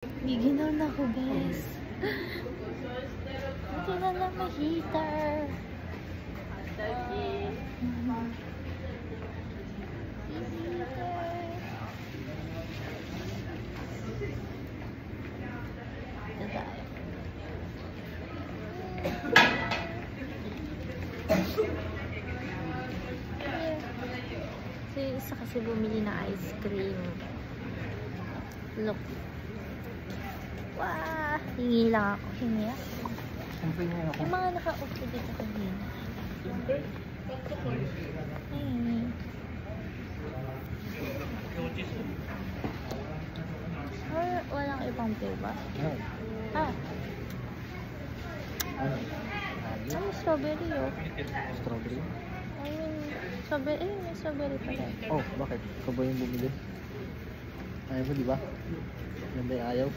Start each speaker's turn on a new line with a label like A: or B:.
A: Giginaw na ako, guys. Buti na lang may heater. So, yung isa kasi bumili ng ice cream. Look. Wow! Hingi lang ako. Hingi ako. Yung mga naka-upo dito kanina. Hingi. Walang ibang flavor? Ah. Ano? Strawberry oh.
B: Strawberry?
A: I mean, strawberry. May strawberry pala.
B: Oh, bakit? Ikaw ba yung bumili? Ayaw mo, di ba? Ganda yung ayaw.